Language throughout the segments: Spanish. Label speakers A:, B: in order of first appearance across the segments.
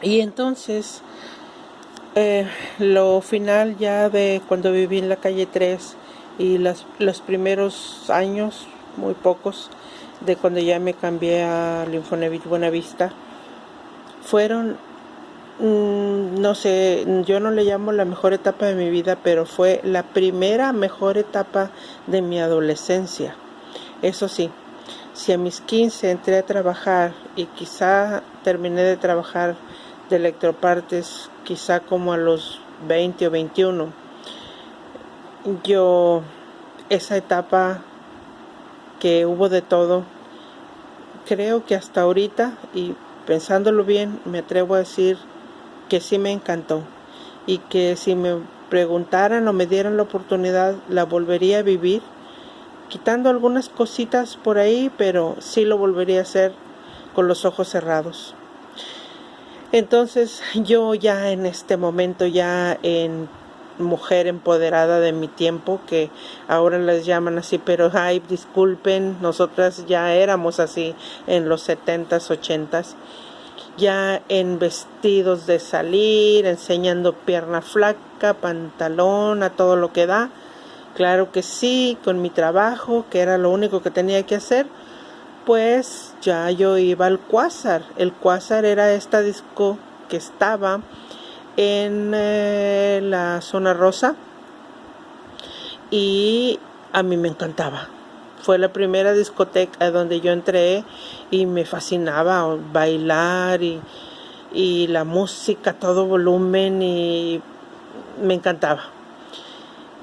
A: Y entonces, lo final ya de cuando viví en la calle 3 y los primeros años, muy pocos, de cuando ya me cambié al Infonavit Buenavista, fueron, no sé, yo no le llamo la mejor etapa de mi vida, pero fue la primera mejor etapa de mi adolescencia. Eso sí, si a mis 15 entré a trabajar y quizá terminé de trabajar de electropartes quizá como a los 20 o 21, yo esa etapa que hubo de todo, creo que hasta ahorita, y pensándolo bien, me atrevo a decir que sí me encantó y que si me preguntaran o me dieran la oportunidad la volvería a vivir, quitando algunas cositas por ahí, pero sí lo volvería a hacer con los ojos cerrados. Entonces yo ya en este momento, ya en mujer empoderada de mi tiempo, que ahora les llaman así, pero ay, disculpen, nosotras ya éramos así en los 70s, 80s, ya en vestidos de salir, enseñando pierna flaca, pantalón, a todo lo que da. Claro que sí, con mi trabajo, que era lo único que tenía que hacer, pues ya yo iba al Quasar. El Quasar era esta disco que estaba en la zona rosa y a mí me encantaba. Fue la primera discoteca donde yo entré y me fascinaba bailar y la música a todo volumen y me encantaba.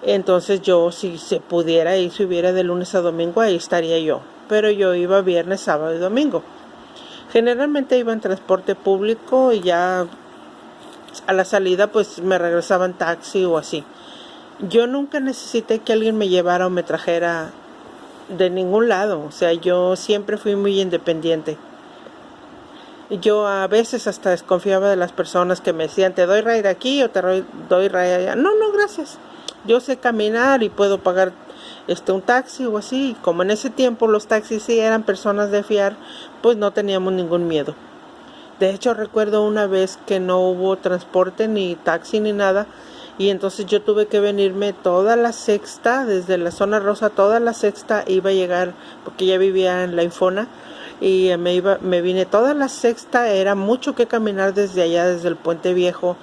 A: Entonces yo, si se pudiera y si hubiera de lunes a domingo, ahí estaría yo. Pero yo iba viernes, sábado y domingo. Generalmente iba en transporte público y ya a la salida pues me regresaba en taxi o así. Yo nunca necesité que alguien me llevara o me trajera de ningún lado. O sea, yo siempre fui muy independiente. Yo a veces hasta desconfiaba de las personas que me decían, te doy ride aquí o te doy ride allá. No, no, gracias. Yo sé caminar y puedo pagar un taxi o así. Como en ese tiempo los taxis sí eran personas de fiar, pues no teníamos ningún miedo. De hecho, recuerdo una vez que no hubo transporte, ni taxi, ni nada, y entonces yo tuve que venirme toda la sexta, desde la zona rosa, toda la sexta iba a llegar, porque ya vivía en la Infona, y me vine toda la sexta, era mucho que caminar desde allá, desde el Puente Viejo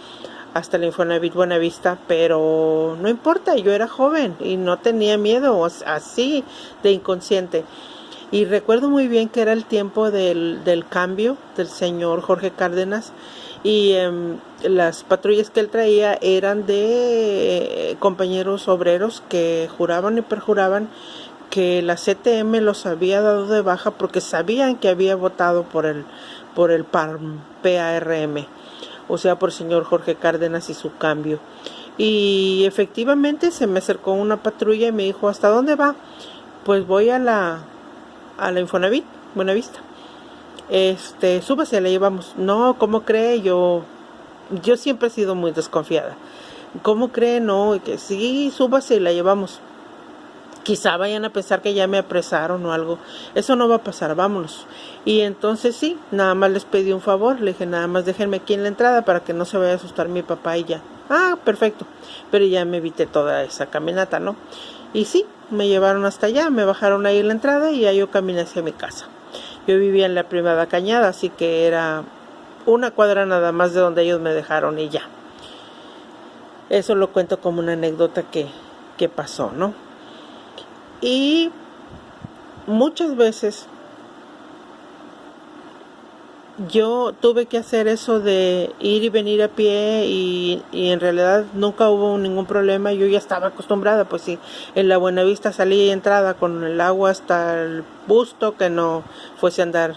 A: hasta la Infonavit Buenavista, pero no importa, yo era joven y no tenía miedo, así de inconsciente. Y recuerdo muy bien que era el tiempo del cambio del señor Jorge Cárdenas y las patrullas que él traía eran de compañeros obreros que juraban y perjuraban que la CTM los había dado de baja porque sabían que había votado por el PARM, o sea, por el señor Jorge Cárdenas y su cambio. Y efectivamente se me acercó una patrulla y me dijo, ¿hasta dónde va? Pues voy a la Infonavit Buenavista. Súbase, le llevamos. No, ¿cómo cree? Yo siempre he sido muy desconfiada. ¿Cómo cree? No, que sí, súbase y la llevamos. Quizá vayan a pensar que ya me apresaron o algo. Eso no va a pasar, vámonos. Y entonces sí, nada más les pedí un favor. Le dije, nada más déjenme aquí en la entrada para que no se vaya a asustar mi papá y ya. Ah, perfecto. Pero ya me evité toda esa caminata, ¿no? Y sí, me llevaron hasta allá, me bajaron ahí en la entrada y ya yo caminé hacia mi casa. Yo vivía en la Primada Cañada, así que era una cuadra nada más de donde ellos me dejaron y ya. Eso lo cuento como una anécdota que pasó, ¿no? Y muchas veces yo tuve que hacer eso de ir y venir a pie y en realidad nunca hubo ningún problema. Yo ya estaba acostumbrada, pues sí, en la Buenavista salía y entrada con el agua hasta el busto, que no fuese a andar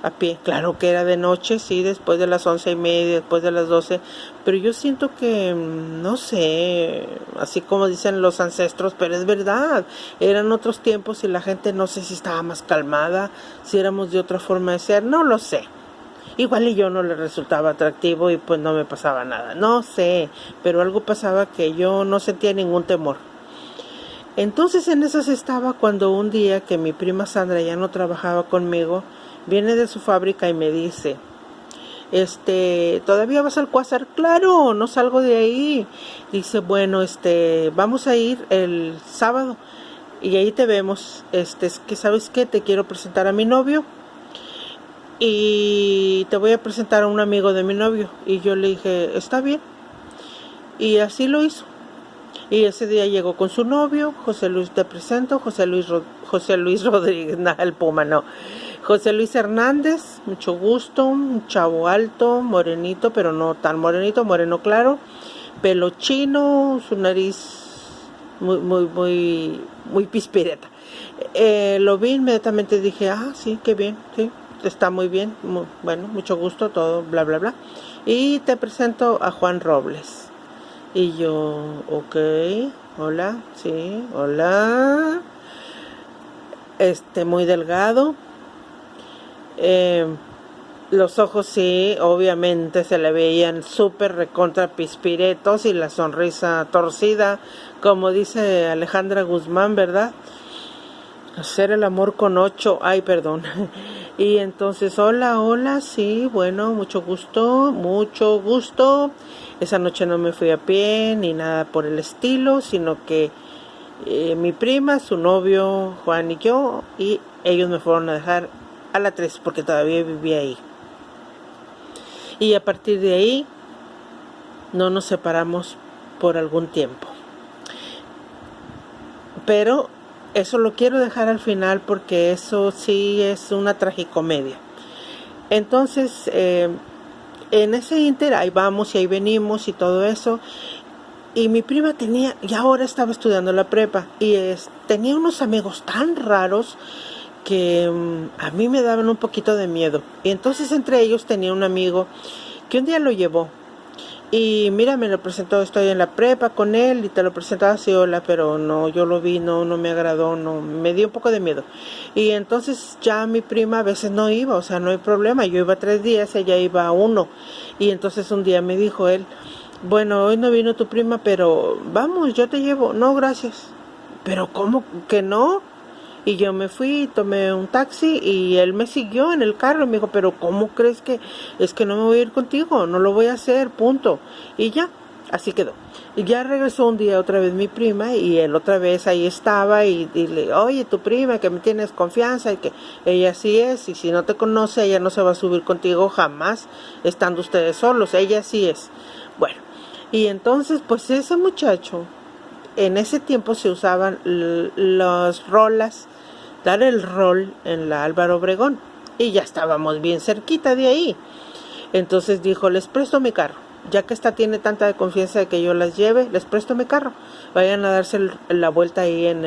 A: a pie. Claro que era de noche, sí, después de las 11:30, después de las 12, pero yo siento que, no sé, así como dicen los ancestros, pero es verdad, eran otros tiempos y la gente no sé si estaba más calmada, si éramos de otra forma de ser, no lo sé. Igual y yo no le resultaba atractivo y pues no me pasaba nada. No sé, pero algo pasaba que yo no sentía ningún temor. Entonces en esas estaba cuando un día que mi prima Sandra ya no trabajaba conmigo, viene de su fábrica y me dice, ¿todavía vas al Cuásar? Claro, no salgo de ahí. Dice, bueno, vamos a ir el sábado y ahí te vemos. Es que, ¿sabes qué? Te quiero presentar a mi novio y te voy a presentar a un amigo de mi novio. Y yo le dije, está bien. Y así lo hizo. Y ese día llegó con su novio. José Luis, te presento, José Luis Rodríguez, nada, el Puma, no. José Luis Hernández, mucho gusto, un chavo alto, morenito, pero no tan morenito, moreno claro, pelo chino, su nariz muy pispireta. Lo vi inmediatamente, dije, sí, qué bien, sí, está muy bien, bueno, mucho gusto, todo, bla, bla, bla. Y te presento a Juan Robles. Y yo, ok, hola, sí, hola. Muy delgado. Los ojos sí, obviamente se le veían súper recontra pispiretos y la sonrisa torcida, como dice Alejandra Guzmán, ¿verdad? Hacer el amor con 8, ay, perdón. Y entonces, hola, sí, bueno, mucho gusto, mucho gusto. Esa noche no me fui a pie ni nada por el estilo, sino que mi prima, su novio, Juan y yo, y ellos me fueron a dejar a la 3 porque todavía vivía ahí. Y a partir de ahí no nos separamos por algún tiempo. Pero eso lo quiero dejar al final porque eso sí es una tragicomedia. Entonces, en ese inter, ahí vamos y ahí venimos y todo eso. Y mi prima y ahora estaba estudiando la prepa, y tenía unos amigos tan raros que a mí me daban un poquito de miedo. Y entonces entre ellos tenía un amigo que un día lo llevó. Y mira, me lo presentó, estoy en la prepa con él y te lo presentaba así, hola, pero no, yo lo vi, no me agradó, no, me dio un poco de miedo. Y entonces ya mi prima a veces no iba, o sea, no hay problema, yo iba 3 días, ella iba 1. Y entonces un día me dijo él, bueno, hoy no vino tu prima, pero vamos, yo te llevo. No, gracias. Pero ¿cómo que no? Y yo me fui, tomé un taxi y él me siguió en el carro y me dijo, pero ¿cómo crees que es que no me voy a ir contigo? No lo voy a hacer, punto. Y ya, así quedó. Y ya regresó un día otra vez mi prima y él otra vez ahí estaba y le, oye, tu prima, que me tienes confianza y que ella sí es, y si no te conoce, ella no se va a subir contigo jamás estando ustedes solos, ella sí es. Bueno, y entonces pues ese muchacho, en ese tiempo se usaban las rolas, dar el rol en la Álvaro Obregón, y ya estábamos bien cerquita de ahí. Entonces dijo, les presto mi carro, ya que esta tiene tanta de confianza de que yo las lleve, les presto mi carro, vayan a darse la vuelta ahí en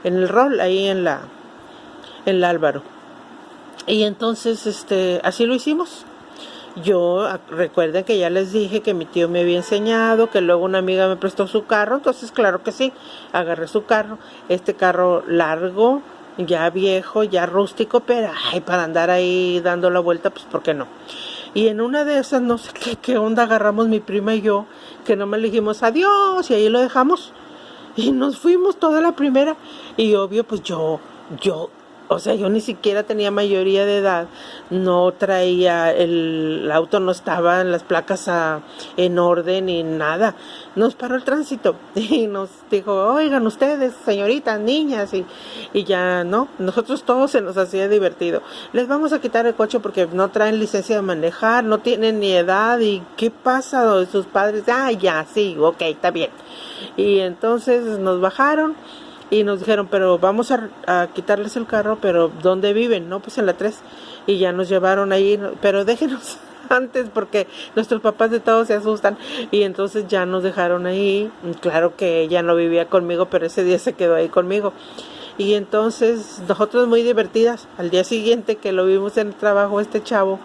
A: el rol, ahí en la Álvaro. Y entonces así lo hicimos. Yo, recuerden que ya les dije que mi tío me había enseñado, que luego una amiga me prestó su carro, entonces claro que sí, agarré su carro, carro largo, ya viejo, ya rústico, pero para andar ahí dando la vuelta, pues ¿por qué no? Y en una de esas, no sé qué onda, agarramos mi prima y yo, que no me le dijimos adiós, y ahí lo dejamos, y nos fuimos toda la primera, y obvio, pues yo, o sea, yo ni siquiera tenía mayoría de edad, no traía, el auto no estaba en las placas en orden ni nada. Nos paró el tránsito y nos dijo, oigan ustedes, señoritas, niñas, y ya no, nosotros todos se nos hacía divertido. Les vamos a quitar el coche porque no traen licencia de manejar, no tienen ni edad, y ¿qué pasa de sus padres? Ya, sí, ok, está bien. Y entonces nos bajaron. Y nos dijeron, pero vamos a quitarles el carro, pero ¿dónde viven? No, pues en la 3. Y ya nos llevaron ahí, pero déjenos antes porque nuestros papás de todos se asustan. Y entonces ya nos dejaron ahí. Claro que ella no vivía conmigo, pero ese día se quedó ahí conmigo. Y entonces nosotros muy divertidas. Al día siguiente que lo vimos en el trabajo, chavo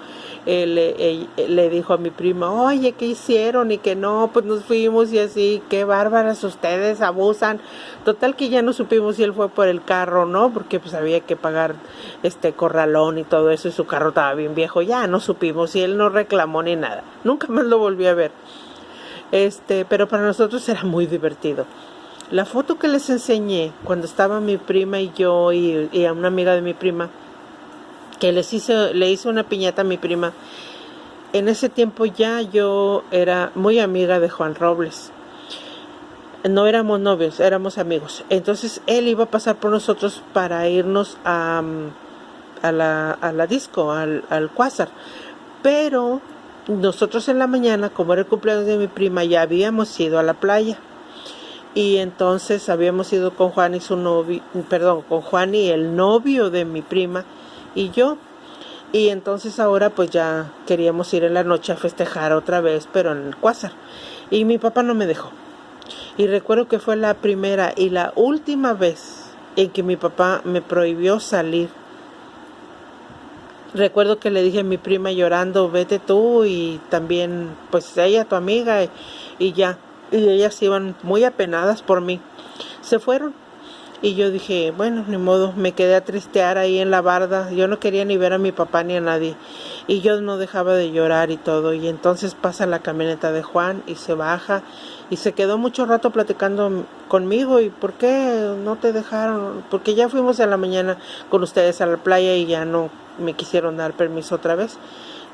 A: le dijo a mi prima, oye, ¿qué hicieron? Y que no, pues nos fuimos y así, qué bárbaras ustedes, abusan. Total que ya no supimos si él fue por el carro, ¿no? Porque pues había que pagar corralón y todo eso, y su carro estaba bien viejo, ya no supimos, y él no reclamó ni nada. Nunca más lo volví a ver. Pero para nosotros era muy divertido. La foto que les enseñé cuando estaba mi prima y yo y a una amiga de mi prima, que le hizo una piñata a mi prima, En ese tiempo ya yo era muy amiga de Juan Robles. No éramos novios, éramos amigos. Entonces él iba a pasar por nosotros para irnos a la disco, al Quasar. Pero nosotros en la mañana, como era el cumpleaños de mi prima, ya habíamos ido a la playa. Y entonces habíamos ido con Juan y su novio, perdón, con Juan y el novio de mi prima y yo. Y entonces ahora pues ya queríamos ir en la noche a festejar otra vez, pero en el Quasar. Y mi papá no me dejó. Y recuerdo que fue la primera y la última vez en que mi papá me prohibió salir. Recuerdo que le dije a mi prima llorando, vete tú y también pues ella, tu amiga, y ya. Y ellas iban muy apenadas por mí. Se fueron. Y yo dije, bueno, ni modo, me quedé a tristear ahí en la barda. Yo no quería ni ver a mi papá ni a nadie. Y yo no dejaba de llorar y todo. Y entonces pasa la camioneta de Juan y se baja. Y se quedó mucho rato platicando conmigo. ¿Y por qué no te dejaron? Porque ya fuimos en la mañana con ustedes a la playa y ya no me quisieron dar permiso otra vez.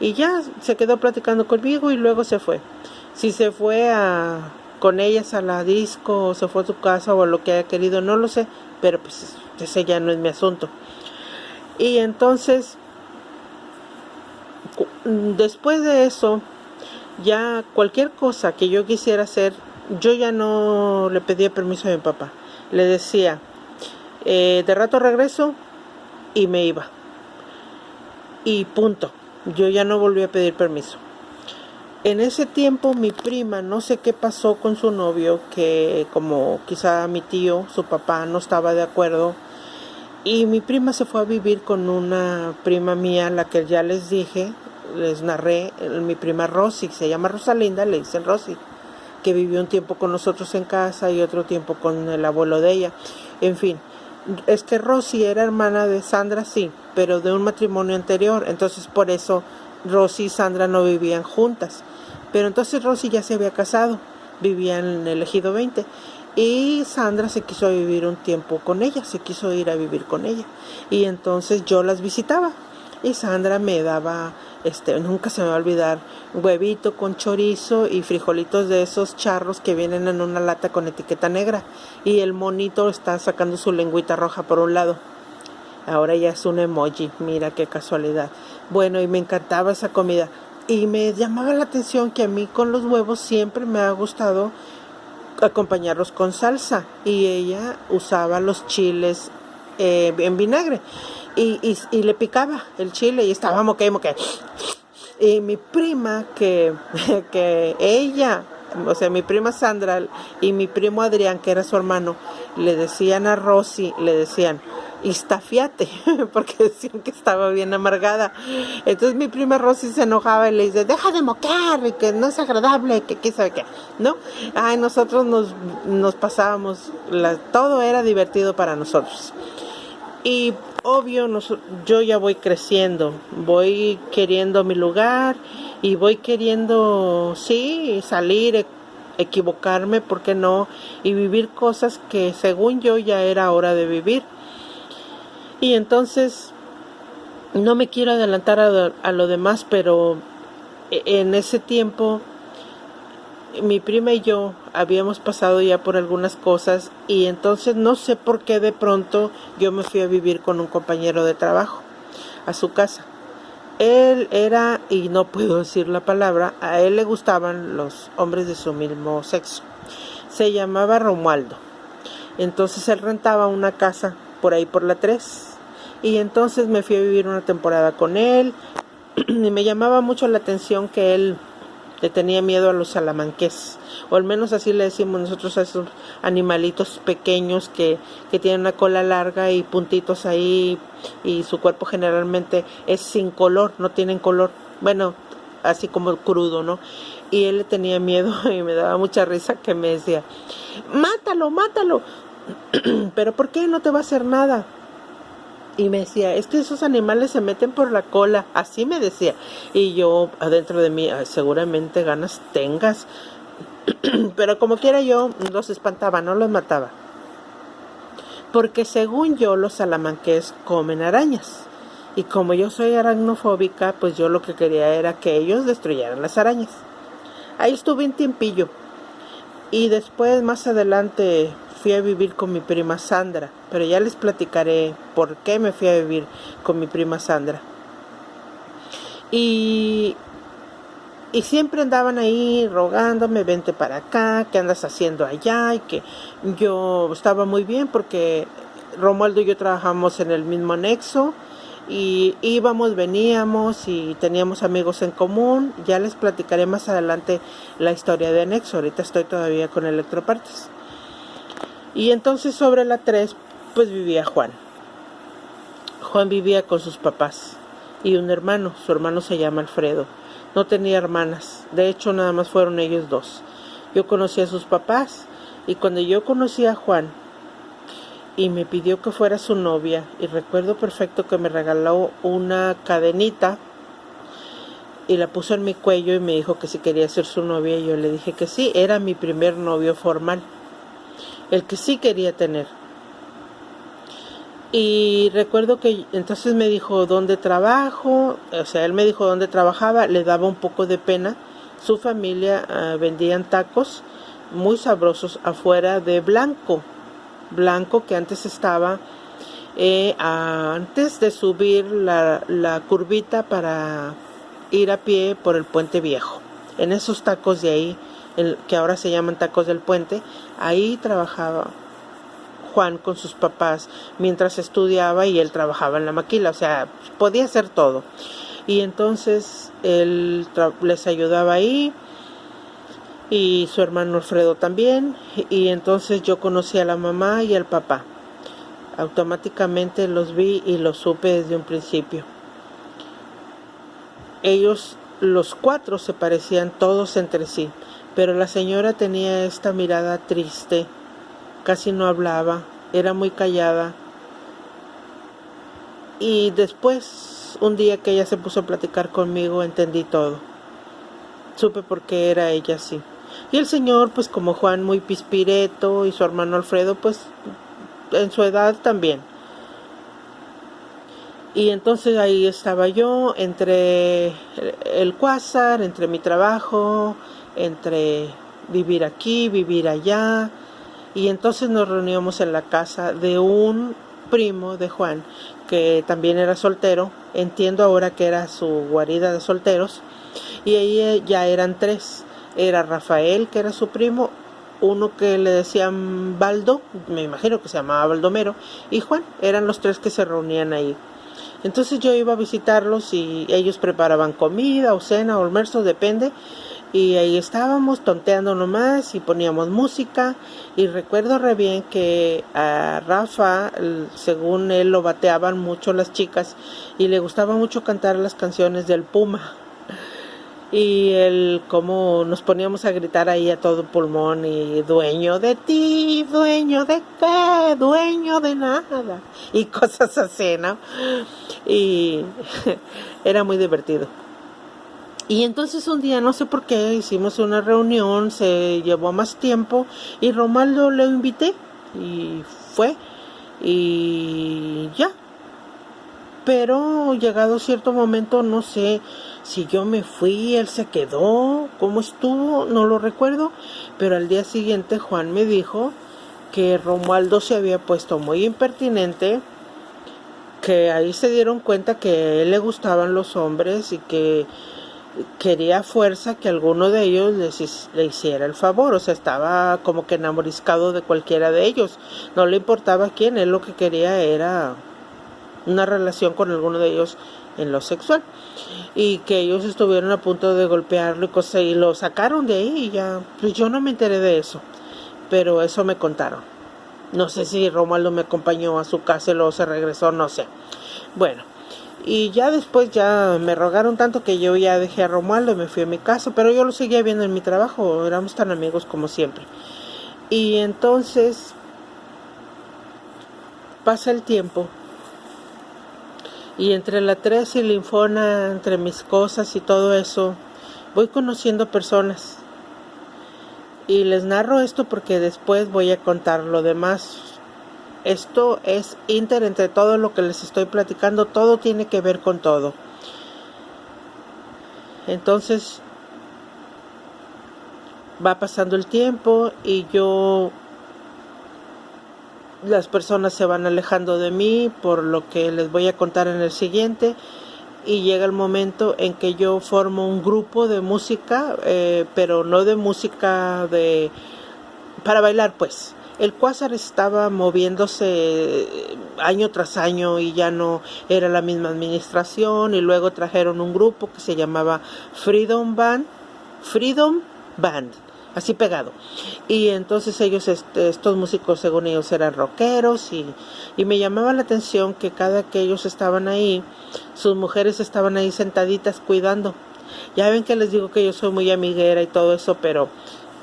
A: Y ya se quedó platicando conmigo y luego se fue. Si se fue con ellas a la disco o se fue a su casa o a lo que haya querido, no lo sé, pero pues ese ya no es mi asunto. Y entonces después de eso, ya cualquier cosa que yo quisiera hacer, yo ya no le pedía permiso a mi papá. Le decía, de rato regreso, y me iba. Y punto. Yo ya no volví a pedir permiso. En ese tiempo mi prima, no sé qué pasó con su novio, que como quizá mi tío, su papá, no estaba de acuerdo. Y mi prima se fue a vivir con una prima mía, la que ya les dije, les narré, mi prima Rosy, se llama Rosalinda, le dicen Rosy, que vivió un tiempo con nosotros en casa y otro tiempo con el abuelo de ella. En fin, es que Rosy era hermana de Sandra, sí, pero de un matrimonio anterior, entonces por eso Rosy y Sandra no vivían juntas. Pero entonces Rosy ya se había casado, vivía en el Ejido 20. Y Sandra se quiso vivir un tiempo con ella, se quiso ir a vivir con ella. Y entonces yo las visitaba. Y Sandra me daba, nunca se me va a olvidar, huevito con chorizo y frijolitos de esos charros que vienen en una lata con etiqueta negra. Y el monito está sacando su lengüita roja por un lado. Ahora ya es un emoji, mira qué casualidad. Bueno, y me encantaba esa comida. Y me llamaba la atención que a mí con los huevos siempre me ha gustado acompañarlos con salsa. Y ella usaba los chiles en vinagre. Y le picaba el chile y estaba moque. Y mi prima, que ella, o sea, mi prima Sandra y mi primo Adrián, que era su hermano, le decían a Rosy, le decían, Iztafiate, porque decían que estaba bien amargada. Entonces mi prima Rosy se enojaba y le dice, deja de moquear, y que no es agradable, que qué sabe qué, ¿no? Ay, nosotros nos pasábamos, todo era divertido para nosotros. Y obvio, yo ya voy creciendo, voy queriendo mi lugar y voy queriendo, sí, salir, equivocarme, ¿por qué no? Y vivir cosas que según yo ya era hora de vivir. Y entonces, no me quiero adelantar a lo demás, pero en ese tiempo mi prima y yo habíamos pasado ya por algunas cosas y entonces no sé por qué de pronto yo me fui a vivir con un compañero de trabajo a su casa. Él era, y no puedo decir la palabra, a él le gustaban los hombres de su mismo sexo. Se llamaba Romualdo. Entonces él rentaba una casa por ahí por la 3 y entonces me fui a vivir una temporada con él y me llamaba mucho la atención que él le tenía miedo a los salamanqués, o al menos así le decimos nosotros a esos animalitos pequeños que tienen una cola larga y puntitos ahí, y su cuerpo generalmente es sin color, no tienen color, bueno, así como crudo, ¿no? Y él le tenía miedo y me daba mucha risa que me decía, mátalo, pero ¿por qué? No te va a hacer nada. Y me decía, es que esos animales se meten por la cola, así me decía. Y yo adentro de mí, seguramente ganas tengas. Pero como quiera yo los espantaba, no los mataba. Porque según yo los salamanqués comen arañas. Y como yo soy aracnofóbica, pues yo lo que quería era que ellos destruyeran las arañas. Ahí estuve un tiempillo. Y después, más adelante, fui a vivir con mi prima Sandra. Pero ya les platicaré por qué me fui a vivir con mi prima Sandra. Y siempre andaban ahí rogándome, vente para acá, ¿qué andas haciendo allá? Y que yo estaba muy bien porque Romualdo y yo trabajamos en el mismo anexo. Y íbamos, veníamos y teníamos amigos en común. Ya les platicaré más adelante la historia de anexo. Ahorita estoy todavía con Electropartes. Y entonces sobre la 3 pues vivía Juan. Juan vivía con sus papás y un hermano. Su hermano se llama Alfredo. No tenía hermanas. De hecho, nada más fueron ellos dos. Yo conocí a sus papás y cuando yo conocí a Juan y me pidió que fuera su novia, y recuerdo perfecto que me regaló una cadenita y la puso en mi cuello y me dijo que si quería ser su novia, y yo le dije que sí. Era mi primer novio formal, el que sí quería tener. Y recuerdo que entonces me dijo dónde trabajo, o sea, él me dijo dónde trabajaba. Le daba un poco de pena. Su familia vendían tacos muy sabrosos afuera de Blanco, que antes estaba, antes de subir la curvita para ir a pie por el Puente Viejo. En esos tacos de ahí, que ahora se llaman tacos del puente, ahí trabajaba Juan con sus papás mientras estudiaba y él trabajaba en la maquila, o sea, podía hacer todo. Y entonces él les ayudaba ahí y su hermano Alfredo también. Y entonces yo conocí a la mamá y al papá. Automáticamente los vi y los supe desde un principio. Ellos, los cuatro, se parecían todos entre sí, pero la señora tenía esta mirada triste. Casi no hablaba, era muy callada. Y después, un día que ella se puso a platicar conmigo, entendí todo. Supe por qué era ella así. Y el señor, pues como Juan, muy pispireto, y su hermano Alfredo, pues en su edad también. Y entonces ahí estaba yo, entre el cuásar, entre mi trabajo, entre vivir aquí, vivir allá. Y entonces nos reuníamos en la casa de un primo de Juan, que también era soltero. Entiendo ahora que era su guarida de solteros. Y ahí ya eran tres. Era Rafael, que era su primo, uno que le decían Baldo, me imagino que se llamaba Baldomero, y Juan. Eran los tres que se reunían ahí. Entonces yo iba a visitarlos y ellos preparaban comida o cena o almuerzo, depende. Y ahí estábamos tonteando nomás y poníamos música. Y recuerdo re bien que a Rafa, según él, lo bateaban mucho las chicas y le gustaba mucho cantar las canciones del Puma. Y él, como nos poníamos a gritar ahí a todo pulmón, y dueño de ti, dueño de qué, dueño de nada, y cosas así, ¿no? Y era muy divertido. Y entonces un día, no sé por qué, hicimos una reunión, se llevó más tiempo y Romualdo lo invité y fue y ya. Pero llegado cierto momento, no sé si yo me fui, él se quedó, cómo estuvo, no lo recuerdo. Pero al día siguiente Juan me dijo que Romualdo se había puesto muy impertinente, que ahí se dieron cuenta que a él le gustaban los hombres y que quería a fuerza que alguno de ellos le hiciera el favor. O sea, estaba como que enamoriscado de cualquiera de ellos. No le importaba quién, él lo que quería era una relación con alguno de ellos en lo sexual. Y que ellos estuvieron a punto de golpearlo y cosas, y lo sacaron de ahí y ya. Pues yo no me enteré de eso, pero eso me contaron. No sé si Romualdo me acompañó a su casa y luego se regresó, no sé. Bueno, y ya después ya me rogaron tanto que yo ya dejé a Romualdo y me fui a mi casa, pero yo lo seguía viendo en mi trabajo, éramos tan amigos como siempre. Y entonces pasa el tiempo y entre la 3 y linfona, entre mis cosas y todo eso, voy conociendo personas. Y les narro esto porque después voy a contar lo demás. esto es inter entre todo lo que les estoy platicando, todo tiene que ver con todo. Entonces va pasando el tiempo y las personas se van alejando de mí por lo que les voy a contar en el siguiente, y llega el momento en que yo formo un grupo de música, pero no de música para bailar, pues. El Quasar estaba moviéndose año tras año y ya no era la misma administración, y luego trajeron un grupo que se llamaba Freedom Band, así pegado. Y entonces ellos, estos músicos, según ellos, eran rockeros, y me llamaba la atención que cada que ellos estaban ahí, sus mujeres estaban ahí sentaditas cuidando. Ya ven que les digo que yo soy muy amiguera y todo eso, pero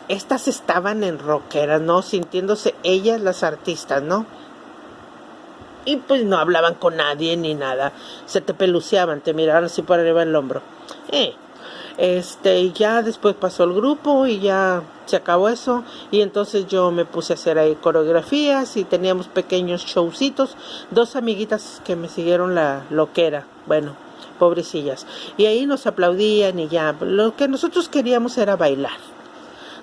A: estas estaban en rockeras, ¿no? Sintiéndose ellas las artistas, ¿no? Y pues no hablaban con nadie ni nada. Se te peluceaban, te miraban así por arriba del hombro. Y ya después pasó el grupo y ya se acabó eso, y entonces yo me puse a hacer ahí coreografías y teníamos pequeños showcitos. 2 amiguitas que me siguieron la loquera, bueno, pobrecillas, y ahí nos aplaudían y ya. Lo que nosotros queríamos era bailar.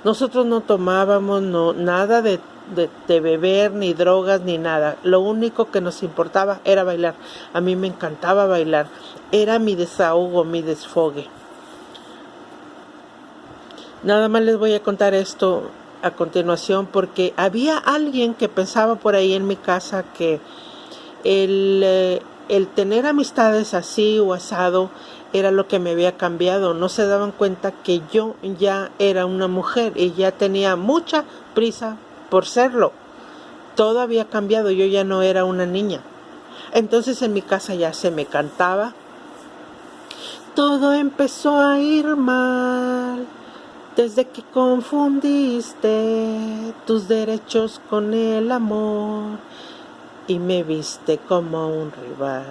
A: Nosotros no tomábamos nada de beber, ni drogas, ni nada. Lo único que nos importaba era bailar. A mí me encantaba bailar. Era mi desahogo, mi desfogue. Nada más les voy a contar esto a continuación porque había alguien que pensaba por ahí en mi casa que el tener amistades así o asado era lo que me había cambiado. No se daban cuenta que yo ya era una mujer y ya tenía mucha prisa por serlo. Todo había cambiado, yo ya no era una niña. Entonces en mi casa ya se me cantaba: todo empezó a ir mal desde que confundiste tus derechos con el amor y me viste como un rival.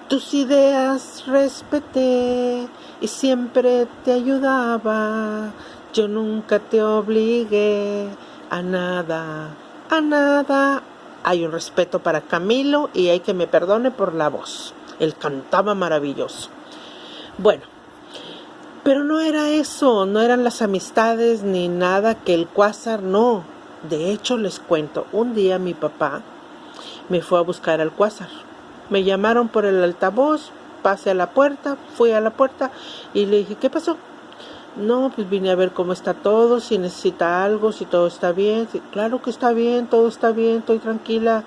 A: Tus ideas respeté y siempre te ayudaba. Yo nunca te obligué a nada, a nada. Hay un respeto para Camilo y hay que me perdone por la voz. Él cantaba maravilloso. Bueno, pero no era eso, no eran las amistades ni nada que el Quasar, no. De hecho, les cuento, un día mi papá me fue a buscar al Quasar. Me llamaron por el altavoz, pasé a la puerta, fui a la puerta y le dije: ¿qué pasó? No, pues vine a ver cómo está todo, si necesita algo, si todo está bien. Sí, claro que está bien, todo está bien, estoy tranquila.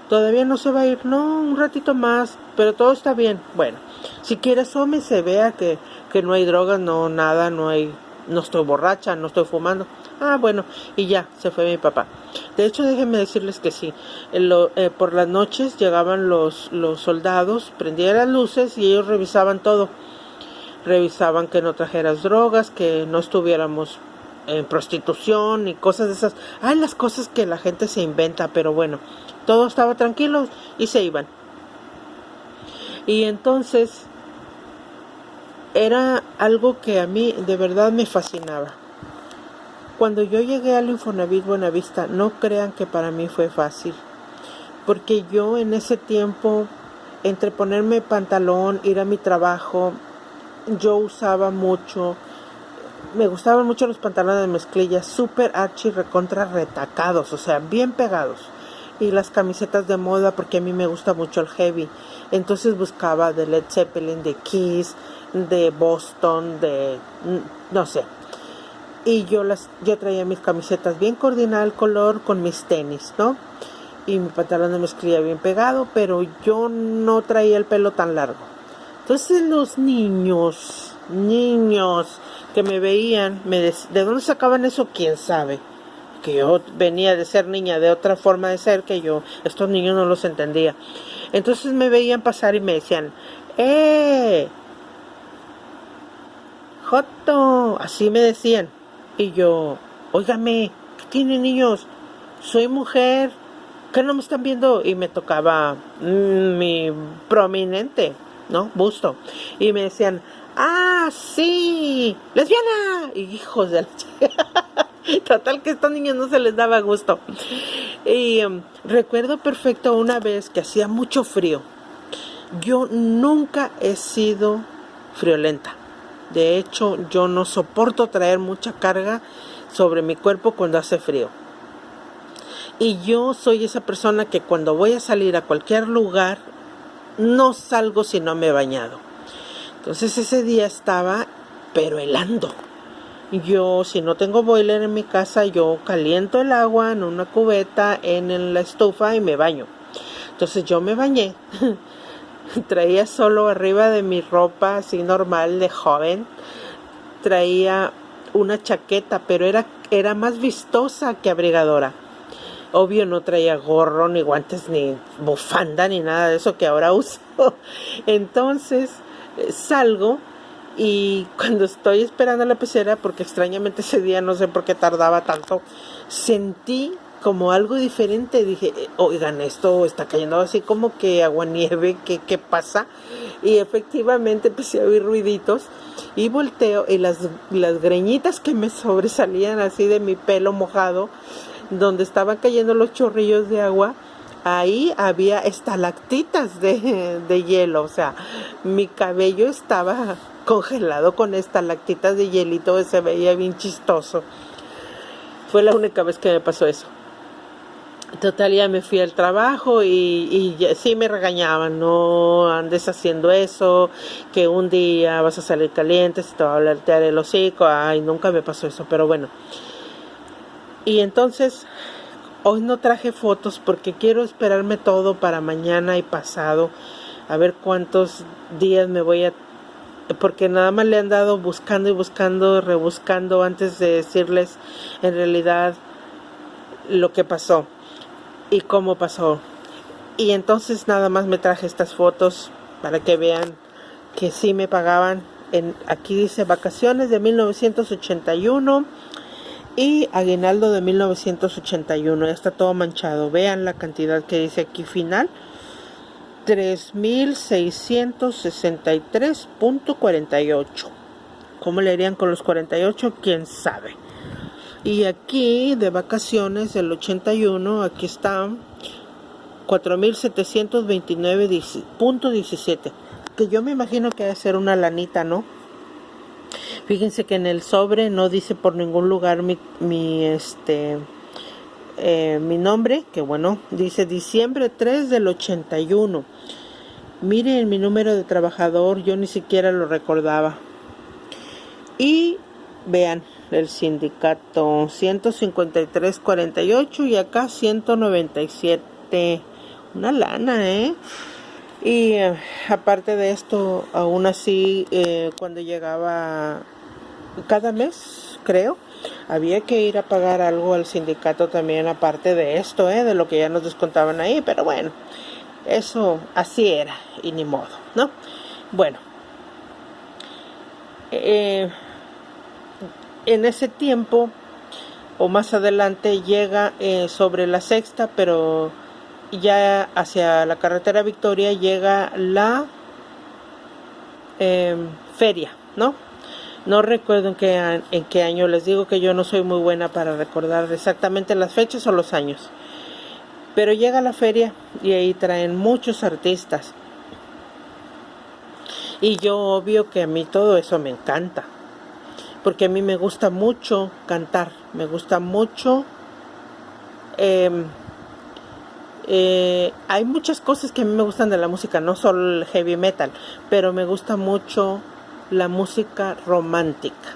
A: Todavía no se va a ir, no, un ratito más, pero todo está bien. Bueno, si quieres, se vea que no hay drogas, no nada, no estoy borracha, no estoy fumando. Ah, bueno, y ya, se fue mi papá. De hecho, déjenme decirles que sí, por las noches llegaban los soldados, prendían las luces y ellos revisaban todo. Revisaban que no trajeras drogas, que no estuviéramos en prostitución y cosas de esas. Hay las cosas que la gente se inventa, pero bueno, todo estaba tranquilo y se iban. Y entonces era algo que a mí de verdad me fascinaba. Cuando yo llegué al Infonavit Buenavista, no crean que para mí fue fácil, porque yo en ese tiempo, entre ponerme pantalón, ir a mi trabajo, yo usaba mucho, me gustaban mucho los pantalones de mezclilla, súper archi recontra retacados, o sea, bien pegados, y las camisetas de moda, porque a mí me gusta mucho el heavy. Entonces buscaba de Led Zeppelin, de Kiss, de Boston, de no sé. Y yo traía mis camisetas bien coordinadas el color con mis tenis, ¿no? Y mi pantalón de mezclilla bien pegado, pero yo no traía el pelo tan largo. Entonces los niños que me veían, ¿de dónde sacaban eso? ¿Quién sabe? Que yo venía de ser niña de otra forma de ser que yo, estos niños no los entendía. Entonces me veían pasar y me decían: Joto, así me decían. Y yo: óigame, ¿qué tienen, niños? Soy mujer, ¿qué no me están viendo? Y me tocaba mi prominente, ¿no? Busto. Y me decían: ¡ah, sí! ¡Lesbiana! Y hijos de la... Total que a estos niños no se les daba gusto. Y recuerdo perfecto una vez que hacía mucho frío. Yo nunca he sido friolenta. De hecho, yo no soporto traer mucha carga sobre mi cuerpo cuando hace frío. Y yo soy esa persona que cuando voy a salir a cualquier lugar, no salgo si no me he bañado. Entonces ese día estaba, pero helando. Yo, si no tengo boiler en mi casa, yo caliento el agua en una cubeta en la estufa y me baño. Entonces yo me bañé. Traía solo arriba de mi ropa así normal de joven. Traía una chaqueta, pero era más vistosa que abrigadora. Obvio no traía gorro, ni guantes, ni bufanda, ni nada de eso que ahora uso. Entonces salgo y cuando estoy esperando la pecera, porque extrañamente ese día no sé por qué tardaba tanto, sentí como algo diferente. Dije, oigan, esto está cayendo así como que aguanieve, ¿qué pasa? Y efectivamente empecé a oír ruiditos y volteo y las greñitas que me sobresalían así de mi pelo mojado, donde estaban cayendo los chorrillos de agua, ahí había estalactitas de hielo. O sea, mi cabello estaba congelado con estalactitas de hielito, se veía bien chistoso. Fue la única vez que me pasó eso. Total, ya me fui al trabajo y sí me regañaban, no andes haciendo eso, que un día vas a salir caliente, se te va a voltear el hocico. Ay, nunca me pasó eso, pero bueno. Y entonces, hoy no traje fotos porque quiero esperarme todo para mañana y pasado, a ver cuántos días me voy a... Porque nada más le han dado buscando y buscando, rebuscando antes de decirles en realidad lo que pasó y cómo pasó. Y entonces nada más me traje estas fotos para que vean que sí me pagaban. Aquí dice vacaciones de 1981 y aguinaldo de 1981. Ya está todo manchado. Vean la cantidad que dice aquí final. 3,663.48. ¿Cómo le harían con los 48? ¿Quién sabe? Y aquí de vacaciones del 81, aquí está 4,729.17. Que yo me imagino que debe ser una lanita, ¿no? Fíjense que en el sobre no dice por ningún lugar mi nombre, que bueno, dice diciembre 3 del 81. Miren mi número de trabajador, yo ni siquiera lo recordaba. Y vean el sindicato 153.48 y acá 197. Una lana, Y aparte de esto, aún así, cuando llegaba cada mes, creo, había que ir a pagar algo al sindicato también, aparte de esto, de lo que ya nos descontaban ahí. Pero bueno, eso así era y ni modo, ¿no? Bueno, en ese tiempo o más adelante llega sobre la Sexta, pero ya hacia la carretera Victoria llega la feria, ¿no? No recuerdo en qué año. Les digo que yo no soy muy buena para recordar exactamente las fechas o los años. Pero llega la feria y ahí traen muchos artistas. Y yo obvio que a mí todo eso me encanta. Porque a mí me gusta mucho cantar. Me gusta mucho... hay muchas cosas que a mí me gustan de la música, no solo el heavy metal, pero me gusta mucho la música romántica.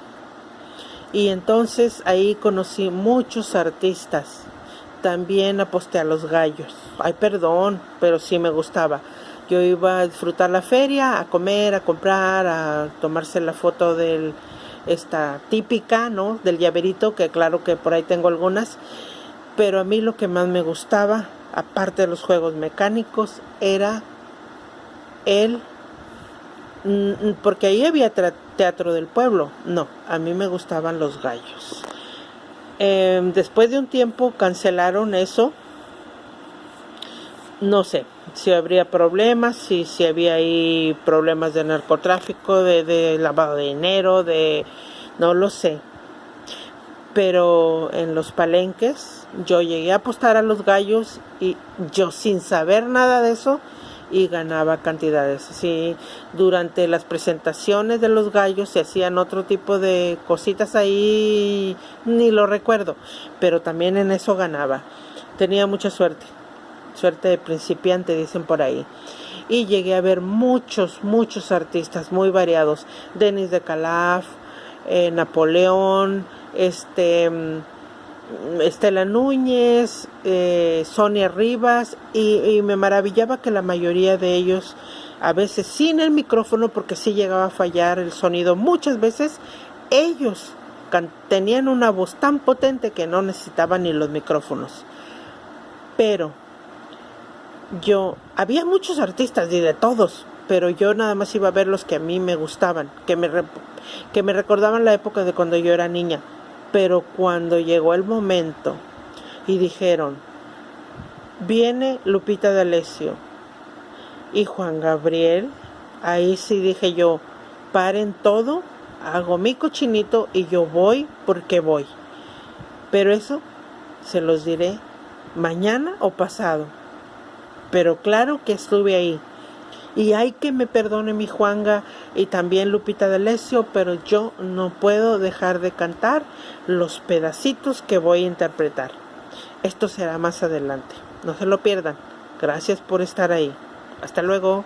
A: Y entonces ahí conocí muchos artistas. También aposté a Los Gallos. Ay, perdón, pero sí me gustaba. Yo iba a disfrutar la feria, a comer, a comprar, a tomarse la foto esta típica, ¿no? Del llaverito, que claro que por ahí tengo algunas. Pero a mí lo que más me gustaba, aparte de los juegos mecánicos, era porque ahí había teatro del pueblo. No, a mí me gustaban Los Gallos. Después de un tiempo cancelaron eso. No sé si habría problemas, si había ahí problemas de narcotráfico, de lavado de dinero, no lo sé. pero en los palenques yo llegué a apostar a los gallos y yo sin saber nada de eso y ganaba cantidades. Sí, durante las presentaciones de los gallos se hacían otro tipo de cositas ahí, ni lo recuerdo, pero también en eso ganaba. Tenía mucha suerte, suerte de principiante dicen por ahí. Y llegué a ver muchos artistas muy variados. Denis de Calaf, Napoleón, Estela Núñez, Sonia Rivas, y me maravillaba que la mayoría de ellos, a veces sin el micrófono, porque sí llegaba a fallar el sonido muchas veces, ellos tenían una voz tan potente que no necesitaban ni los micrófonos. Pero había muchos artistas y de todos, pero yo nada más iba a ver los que a mí me gustaban, que me recordaban la época de cuando yo era niña. Pero cuando llegó el momento y dijeron, viene Lupita D'Alessio y Juan Gabriel, ahí sí dije yo, paren todo, hago mi cochinito y yo voy porque voy. Pero eso se los diré mañana o pasado. Pero claro que estuve ahí. Y hay que me perdone mi Juanga y también Lupita D'Alessio, pero yo no puedo dejar de cantar los pedacitos que voy a interpretar. Esto será más adelante. No se lo pierdan. Gracias por estar ahí. Hasta luego.